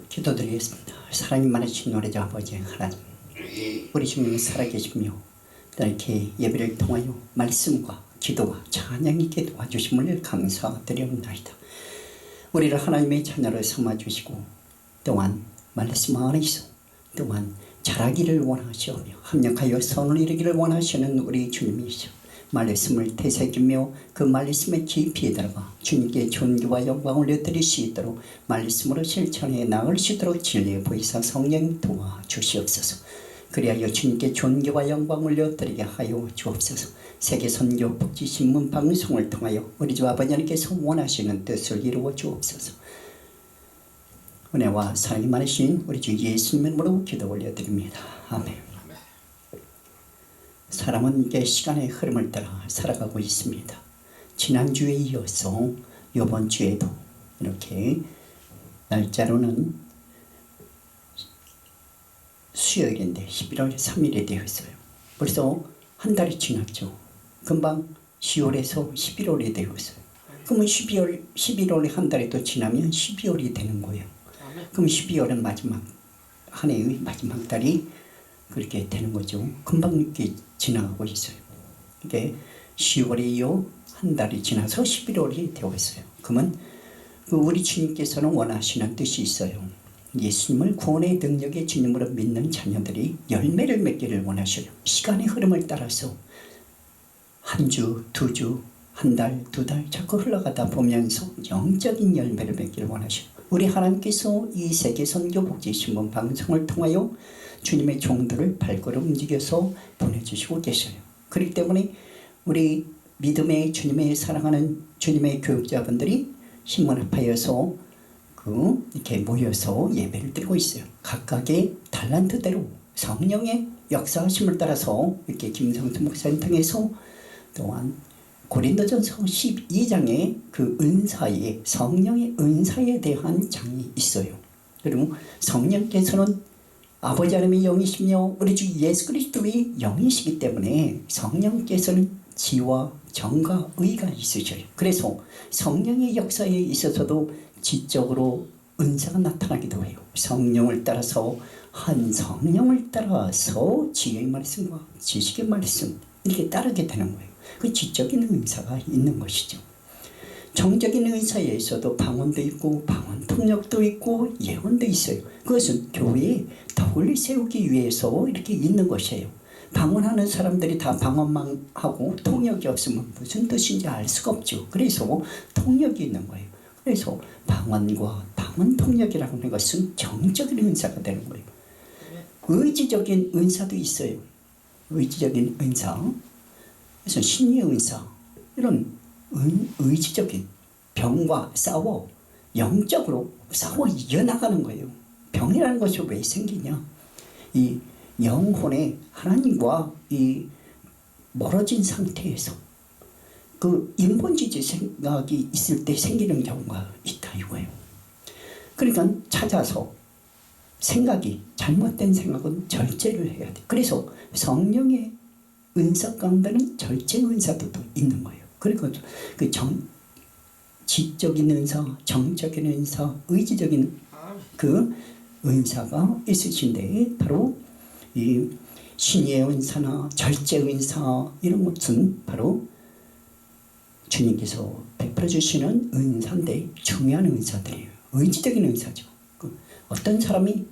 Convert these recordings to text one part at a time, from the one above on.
기도드리겠습니다. 사랑이 많으신 우리 주 아버지 하나님, 우리 주님이 살아계시며 이렇게 예배를 통하여 말씀과 기도와 찬양 있게 도와주심을 감사드리옵나이다. 우리를 하나님의 자녀를 삼아주시고 또한 말씀 안에서 또한 자라기를 원하시오며 합력하여 선을 이루기를 원하시는 우리 주님이시오. 말씀을 되새기며 그 말씀에 깊이 들어가 주님께 존귀와 영광을 올려드릴 수 있도록 말씀으로 실천해 나갈 수 있도록 진리의 보이사 성령 도와주시옵소서. 그리하여 주님께 존귀와 영광을 올려드리게 하여 주옵소서. 세계선교 복지신문 방송을 통하여 우리 주 아버지 하나님께서 원하시는 뜻을 이루어 주옵소서. 은혜와 사랑이 많으신 우리 주 예수님으로 기도 올려드립니다. 아멘. 사람은 이게 시간의 흐름을 따라 살아가고 있습니다. 지난주에 이어서 이번 주에도 이렇게 날짜로는 수요일인데 11월 3일이 되어 있어요. 벌써 한 달이 지났죠. 금방 10월에서 11월이 되어 있어요. 그러면 11월에 한 달이 또 지나면 12월이 되는 거예요. 그럼 12월은 마지막, 한 해의 마지막 달이 그렇게 되는 거죠. 금방 이렇게 지나가고 있어요. 이게 10월에 이어 한 달이 지나서 11월이 되어 있어요. 그러면 우리 주님께서는 원하시는 뜻이 있어요. 예수님을 구원의 능력의 주님으로 믿는 자녀들이 열매를 맺기를 원하셔요. 시간의 흐름을 따라서 한 주, 두 주, 한 달, 두 달 자꾸 흘러가다 보면서 영적인 열매를 맺기를 원하셔요. 우리 하나님께서 이 세계선교 복지신문 방송을 통하여 주님의 종들을 발걸음 움직여서 보내주시고 계셔요. 그렇기 때문에 우리 믿음의 주님의 사랑하는 주님의 교육자분들이 신문합하여서 이렇게 모여서 예배를 드리고 있어요. 각각의 달란트대로 성령의 역사하심을 따라서 이렇게 김성수 목사님 통해서 또한 고린도전서 12장에 그 은사에 성령의 은사에 대한 장이 있어요. 그리고 성령께서는 아버지 하나님의 영이시며 우리 주 예수 그리스도의 영이시기 때문에 성령께서는 지와 정과 의가 있으셔요. 그래서 성령의 역사에 있어서도 지적으로 은사가 나타나기도 해요. 성령을 따라서 한 성령을 따라서 지혜의 말씀과 지식의 말씀 이렇게 따르게 되는 거예요. 그 지적인 은사가 있는 것이죠. 정적인 은사에 있어도 방언도 있고 방언 통역도 있고 예언도 있어요. 그것은 교회에 덕을 세우기 위해서 이렇게 있는 것이에요. 방언하는 사람들이 다 방언만 하고 통역이 없으면 무슨 뜻인지 알 수가 없죠. 그래서 통역이 있는 거예요. 그래서 방언과 방언 통역이라는 것은 정적인 은사가 되는 거예요. 의지적인 은사도 있어요. 의지적인 은사. 그래서 신의 은사. 이런 의지적인 병과 싸워 영적으로 싸워 이겨나가는 거예요. 병이라는 것이 왜 생기냐? 이 영혼의 하나님과 이 멀어진 상태에서 그 인본주의 생각이 있을 때 생기는 경우가 있다 이거예요. 그러니까 찾아서 생각이 잘못된 생각은 절제를 해야 돼. 그래서 성령의 은사 가운데는 절제 은사도 또 있는 거예요. 그리고 그 지적인 은사, 정적인 은사, 의지적인 그 은사가 있으신데 바로 이 신의 은사나 절제 은사 이런 것은 바로 주님께서 베풀어 주시는 은사인데 중요한 은사들이에요. 의지적인 은사죠. 어떤 사람이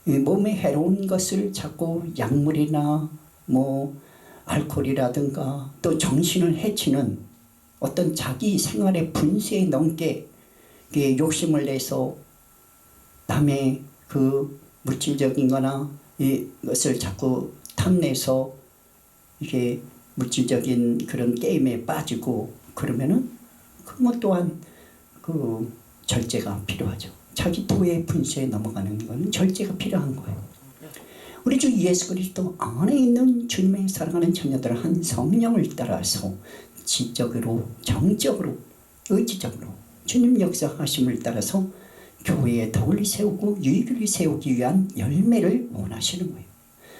몸에 해로운 것을 자꾸 약물이나 알코올이라든가 또 정신을 해치는 어떤 자기 생활의 분수에 넘게 욕심을 내서 남의 그 물질적인 거나 이것을 자꾸 탐내서 이게 물질적인 그런 게임에 빠지고 그러면은 그것 또한 그 절제가 필요하죠. 자기 토의 분수에 넘어가는 건 절제가 필요한 거예요. 우리 주 예수 그리스도 안에 있는 주님의 사랑하는 자녀들 한 성령을 따라서 지적으로 정적으로 의지적으로 주님 역사하심을 따라서 교회에 덕을 세우고 유익을 세우기 위한 열매를 원하시는 거예요.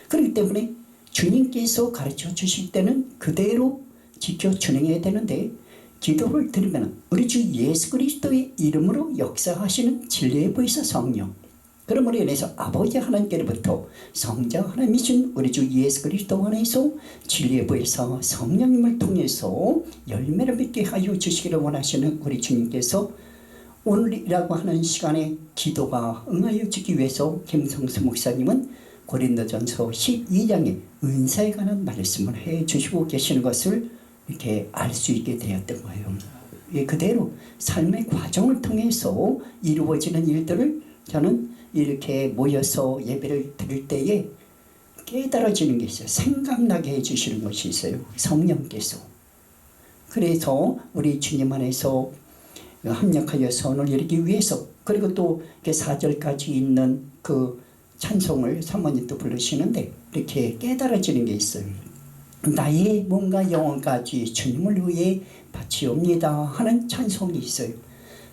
그렇기 때문에 주님께서 가르쳐 주실 때는 그대로 지켜 준행해야 되는데 기도를 드리면 우리 주 예수 그리스도의 이름으로 역사하시는 진리의 보이사 성령, 그러므로 인해서 아버지 하나님께로부터 성자 하나님이신 우리 주 예수 그리스도 안에서 진리의 보이사 성령님을 통해서 열매를 맺게 하여 주시기를 원하시는 우리 주님께서 오늘이라고 하는 시간에 기도가 응하여 주기 위해서 김성수 목사님은 고린도전서 12장의 은사에 관한 말씀을 해주시고 계시는 것을 이렇게 알 수 있게 되었던 거예요. 그대로 삶의 과정을 통해서 이루어지는 일들을 저는 이렇게 모여서 예배를 드릴 때에 깨달아지는 게 있어요. 생각나게 해주시는 것이 있어요. 성령께서. 그래서 우리 주님 안에서 합력하여 선을 이루기 위해서, 그리고 또 4절까지 있는 그 찬송을 사모님도 부르시는데 이렇게 깨달아지는 게 있어요. 나의 몸과 영혼까지 주님을 위해 바치옵니다 하는 찬송이 있어요.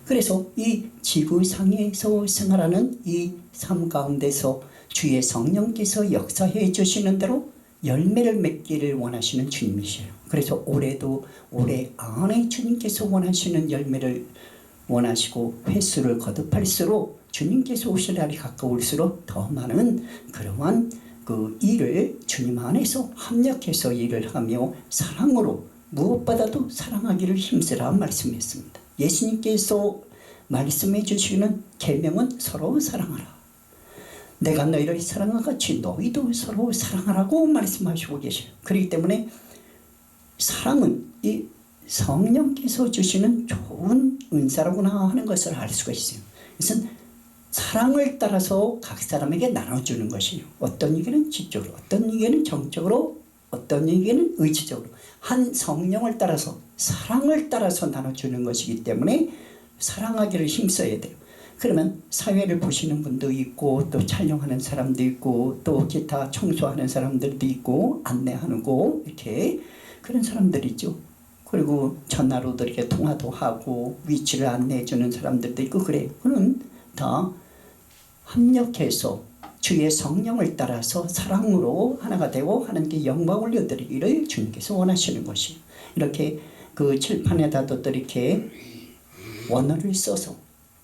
그래서 이 지구상에서 생활하는 이 삶 가운데서 주의 성령께서 역사해 주시는 대로 열매를 맺기를 원하시는 주님이세요. 그래서 올해도 올해 안에 주님께서 원하시는 열매를 원하시고 횟수를 거듭할수록 주님께서 오실 날이 가까울수록 더 많은 그러한 그 일을 주님 안에서 합력해서 일을 하며 사랑으로 무엇보다도 사랑하기를 힘쓰라 말씀했습니다. 예수님께서 말씀해 주시는 계명은 서로 사랑하라. 내가 너희를 사랑한 같이 너희도 서로 사랑하라고 말씀하시고 계셔요. 그렇기 때문에 사랑은 이 성령께서 주시는 좋은 은사라구나 하는 것을 알 수가 있어요. 그래서 사랑을 따라서 각 사람에게 나눠주는 것이에요. 어떤 얘기는 지적으로, 어떤 얘기는 정적으로, 어떤 얘기는 의지적으로 한 성령을 따라서 사랑을 따라서 나눠주는 것이기 때문에 사랑하기를 힘써야 돼요. 그러면 사회를 보시는 분도 있고 또 촬영하는 사람도 있고 또 기타 청소하는 사람들도 있고 안내하는 거 이렇게 그런 사람들이 있죠. 그리고 전화로도 이렇게 통화도 하고 위치를 안내해 주는 사람들도 있고 그래. 그는 다 합력해서 주의 성령을 따라서 사랑으로 하나가 되고 하나님께 영광을 올려드리기를 주님께서 원하시는 것이 이렇게 그 칠판에다도 또 이렇게 원어를 써서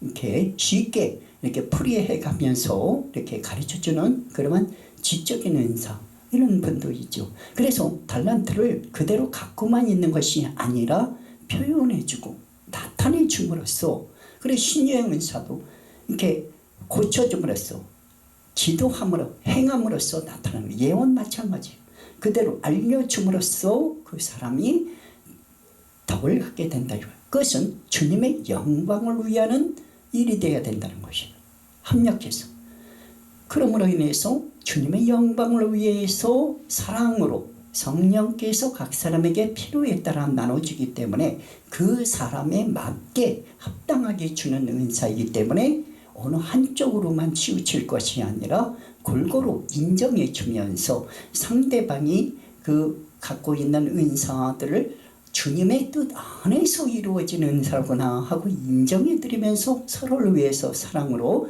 이렇게 쉽게 이렇게 풀이해 가면서 이렇게 가르쳐주는 그러한 지적인 은사 이런 분도 있죠. 그래서 달란트를 그대로 갖고만 있는 것이 아니라 표현해주고 나타내줌으로써 그래 신유의 은사도 이렇게 고쳐줌으로써 기도함으로 행함으로써 나타나는 예언 마찬가지예요. 그대로 알려줌으로써 그 사람이 덕을 갖게 된다. 그것은 주님의 영광을 위하는 일이 되어야 된다는 것이에요. 합력해서. 그러므로 인해서 주님의 영광을 위해서 사랑으로 성령께서 각 사람에게 필요에 따라 나눠주기 때문에 그 사람에 맞게 합당하게 주는 은사이기 때문에 어느 한쪽으로만 치우칠 것이 아니라 골고루 인정해 주면서 상대방이 그 갖고 있는 은사들을 주님의 뜻 안에서 이루어지는 은사구나 하고 인정해 드리면서 서로를 위해서 사랑으로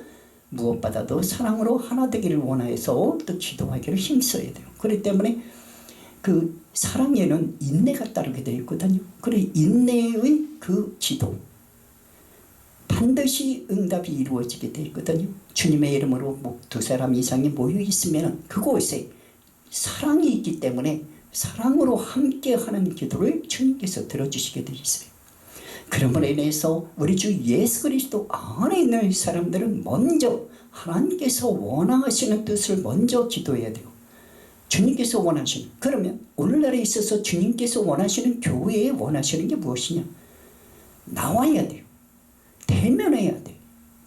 무엇보다도 사랑으로 하나 되기를 원해서 또 기도하기를 힘써야 돼요. 그렇기 때문에 그 사랑에는 인내가 따르게 되어 있거든요. 그래 인내의 그 기도 반드시 응답이 이루어지게 되어 있거든요. 주님의 이름으로 두 사람 이상이 모여 있으면 그곳에 사랑이 있기 때문에 사랑으로 함께하는 기도를 주님께서 들어주시게 되어 있어요. 그러므로 인해서 우리 주 예수 그리스도 안에 있는 사람들은 먼저 하나님께서 원하시는 뜻을 먼저 기도해야 돼요. 주님께서 원하시는, 그러면 오늘날에 있어서 주님께서 원하시는 교회에 원하시는 게 무엇이냐? 나와야 돼요. 대면해야 돼요.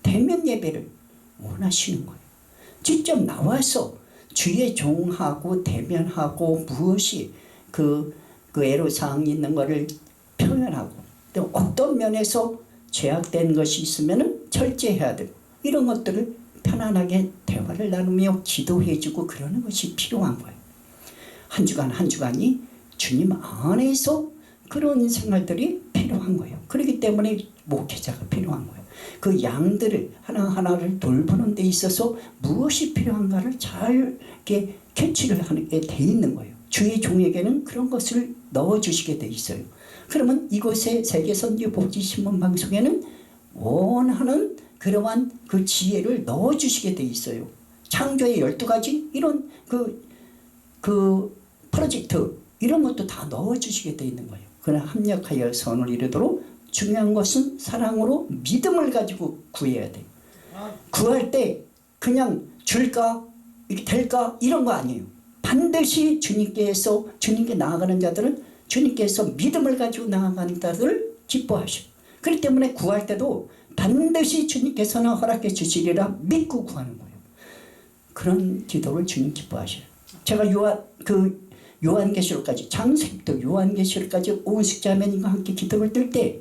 대면 예배를 원하시는 거예요. 직접 나와서 주의 종하고 대면하고 무엇이 그 애로사항이 있는 것을 표현하고 또 어떤 면에서 죄악된 것이 있으면 절제해야 되고 이런 것들을 편안하게 대화를 나누며 기도해주고 그러는 것이 필요한 거예요. 한 주간 한 주간이 주님 안에서 그런 생활들이 필요한 거예요. 그렇기 때문에 목회자가 필요한 거예요. 그 양들을 하나하나를 돌보는 데 있어서 무엇이 필요한가를 잘 이렇게 캐치를 하게 돼 있는 거예요. 주의 종에게는 그런 것을 넣어주시게 돼 있어요. 그러면 이곳에 세계선교복지신문 방송에는 원하는 그러한 그 지혜를 넣어주시게 돼 있어요. 창조의 12가지 이런 그 프로젝트 이런 것도 다 넣어주시게 돼 있는 거예요. 그러나 합력하여 선을 이루도록 중요한 것은 사랑으로 믿음을 가지고 구해야 돼요. 구할 때 그냥 줄까 이렇게 될까 이런 거 아니에요. 반드시 주님께 나아가는 자들은 주님께서 믿음을 가지고 나아가는 자들을 기뻐하셔요. 그렇기 때문에 구할 때도 반드시 주님께서는 허락해 주시리라 믿고 구하는 거예요. 그런 기도를 주님 기뻐하셔요. 제가 요한계시록까지 장세기부터 요한계시록까지 오은숙자매님과 함께 기도를 들 때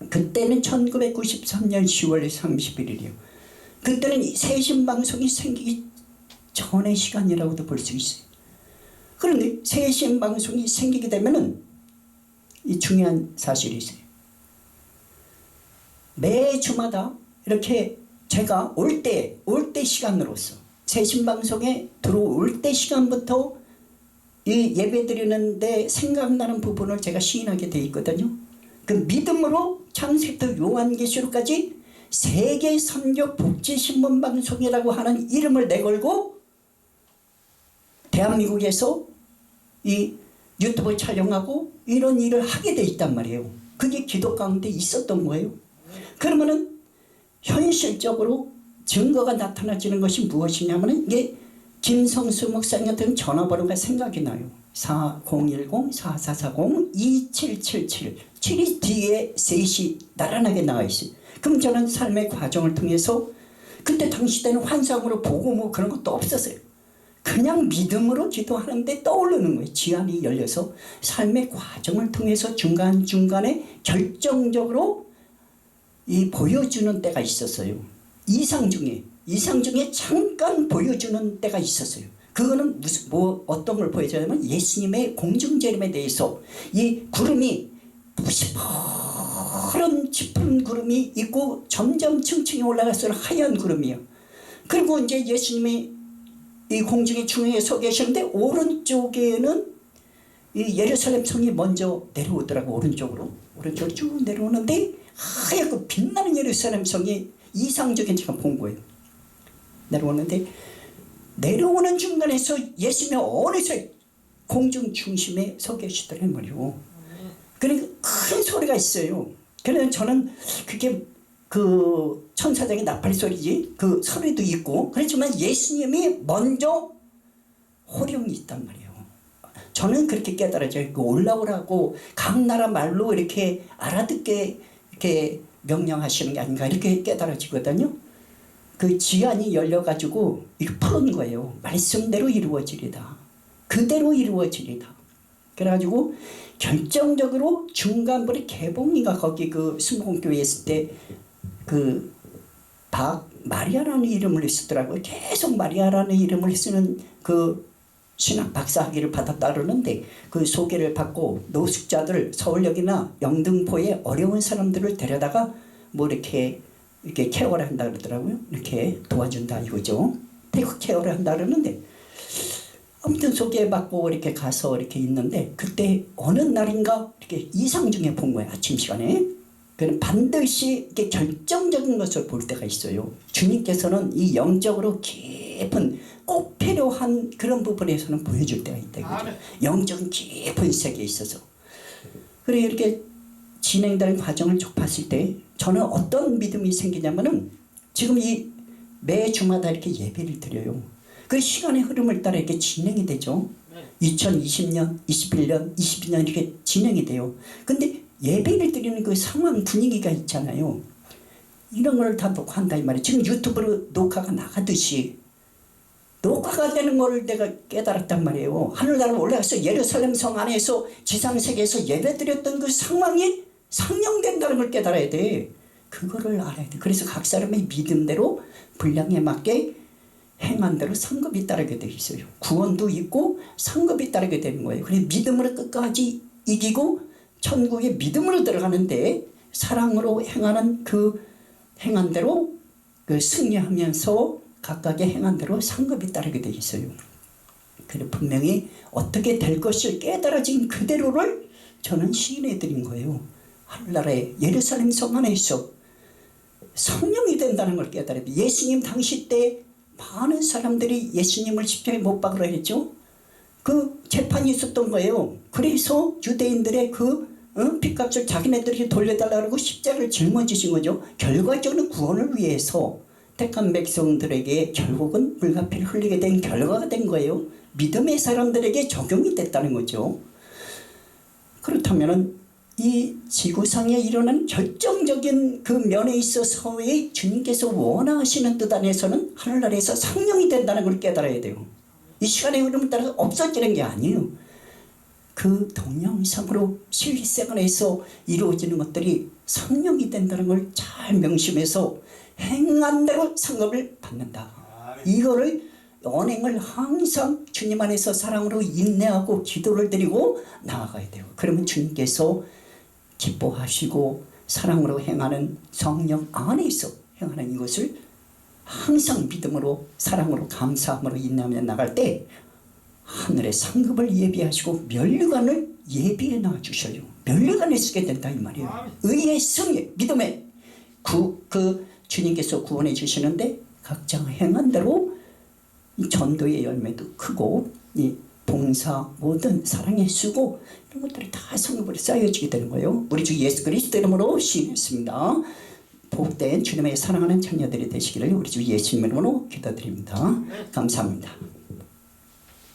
그때는 1993년 10월 31일이에요. 그때는 새신방송이 생기기 전의 시간이라고도 볼 수 있어요. 그런데 새신방송이 생기게 되면은 이 중요한 사실이 있어요. 매주마다 이렇게 제가 올 때 시간으로서 새신방송에 들어올 때 시간부터 이 예배 드리는데 생각나는 부분을 제가 시인하게 돼 있거든요. 그 믿음으로 창세부터 요한계시록까지 세계선교복지신문방송이라고 하는 이름을 내걸고 대한민국에서 이 유튜브 촬영하고 이런 일을 하게 돼 있단 말이에요. 그게 기도 가운데 있었던 거예요. 그러면은 현실적으로 증거가 나타나지는 것이 무엇이냐면은 이게 김성수 목사님 같은 전화번호가 생각이 나요. 4010-4440-2777 7이 뒤에 셋이 나란하게 나와 있어요. 그럼 저는 삶의 과정을 통해서 그때 당시 때는 환상으로 보고 뭐 그런 것도 없었어요. 그냥 믿음으로 기도하는데 떠오르는 거예요. 지안이 열려서 삶의 과정을 통해서 중간중간에 결정적으로 이 보여주는 때가 있었어요. 이상 중에 잠깐 보여주는 때가 있었어요. 그거는 어떤 걸 보여주냐면 예수님의 공중재림에 대해서 이 구름이 무시퍼런 짙은 구름이 있고 점점 층층이 올라갈수록 하얀 구름이에요. 그리고 이제 예수님이 이 공중의 중앙에 서 계셨는데 오른쪽에는 이 예루살렘 성이 먼저 내려오더라고. 오른쪽으로 쭉 내려오는데 하얗고 빛나는 예루살렘 성이 이상적인 제가 본 거예요. 내려오는 중간에서 예수님이 어느새 공중 중심에 서 계시더란 말이요. 그러니까 큰 소리가 있어요. 그래서 저는 그게 그 천사장의 나팔 소리지 그 소리도 있고 그렇지만 예수님이 먼저 호령이 있단 말이에요. 저는 그렇게 깨달아져요. 올라오라고 각 나라 말로 이렇게 알아듣게 이렇게 명령하시는 게 아닌가 이렇게 깨달아지거든요. 그 지안이 열려가지고 이렇게 푸는 거예요. 말씀대로 이루어지리다. 그대로 이루어지리다. 그래가지고 결정적으로 중간부에 개봉이가 거기 그 순복음교회 있을 때 그 마리아라는 이름을 쓰더라고요. 계속 마리아라는 이름을 쓰는 그 신학 박사 학위를 받았다 그러는데 그 소개를 받고 노숙자들 서울역이나 영등포에 어려운 사람들을 데려다가 뭐 이렇게 케어를 한다 그러더라고요. 이렇게 도와준다 이거죠. 테이크 케어를 한다 그러는데 아무튼 소개받고 이렇게 가서 이렇게 있는데 그때 어느 날인가 이렇게 이상 중에 본 거예요. 아침 시간에. 그는 반드시 이렇게 결정적인 것을 볼 때가 있어요. 주님께서는 이 영적으로 깊은 꼭 필요한 그런 부분에서는 보여줄 때가 있다. 그죠? 영적인 깊은 세계에 있어서. 그래 이렇게 진행되는 과정을 쭉 봤을 때 저는 어떤 믿음이 생기냐면은 지금 이 매주마다 이렇게 예배를 드려요. 그 시간의 흐름을 따라 이렇게 진행이 되죠. 2020년, 21년, 22년 이렇게 진행이 돼요. 근데 예배를 드리는 그 상황 분위기가 있잖아요. 이런 걸 다 녹화한다 이 말이에요. 지금 유튜브로 녹화가 나가듯이 녹화가 되는 걸 내가 깨달았단 말이에요. 하늘나라 올라가서 예루살렘 성 안에서 지상세계에서 예배드렸던 그 상황이 상영된다는 걸 깨달아야 돼. 그거를 알아야 돼. 그래서 각 사람의 믿음대로 분량에 맞게 행한 대로 상급이 따르게 돼 있어요. 구원도 있고 상급이 따르게 되는 거예요. 그래서 믿음으로 끝까지 이기고 천국에 믿음으로 들어가는데 사랑으로 행하는 그 행한 대로 그 승리하면서 각각의 행한 대로 상급이 따르게 돼 있어요. 그래 분명히 어떻게 될 것을 깨달아진 그대로를 저는 시인해 드린 거예요. 하늘나라에 예루살렘 성 안에서 성령이 된다는 걸 깨달아요. 예수님 당시 때 많은 사람들이 예수님을 십자가에 못 박으라 했죠. 그 재판이 있었던 거예요. 그래서 유대인들의 빚값을 자기네들이 돌려달라고 십자가를 짊어지신 거죠. 결과적으로 구원을 위해서 택한 백성들에게 결국은 물과 피를 흘리게 된 결과가 된 거예요. 믿음의 사람들에게 적용이 됐다는 거죠. 그렇다면 이 지구상에 일어난 결정적인 그 면에 있어서의 주님께서 원하시는 뜻 안에서는 하늘나라에서 성령이 된다는 걸 깨달아야 돼요. 이 시간의 흐름에 따라서 없어지는 게 아니에요. 그 동영상으로 실생활에서 이루어지는 것들이 성령이 된다는 걸 잘 명심해서 행한 대로 상급을 받는다. 이거를 언행을 항상 주님 안에서 사랑으로 인내하고 기도를 드리고 나아가야 돼요. 그러면 주님께서 기뻐하시고 사랑으로 행하는 성령 안에서 행하는 이것을 항상 믿음으로 사랑으로 감사함으로 인내하며 나갈 때 하늘의 상급을 예비하시고 면류관을 예비해 놔주셔요. 면류관을 쓰게 된다 이 말이에요. 의의 성의 믿음의 주님께서 구원해 주시는데 각자 행한 대로 이 전도의 열매도 크고 이 봉사 모든 사랑의 수고 이런 것들이 다 성급으로 쌓여지게 되는 거예요. 우리 주 예수 그리스도 이름으로 시인했습니다. 복된 주님의 사랑하는 자녀들이 되시기를 우리 주 예수 이름으로 기도드립니다. 감사합니다.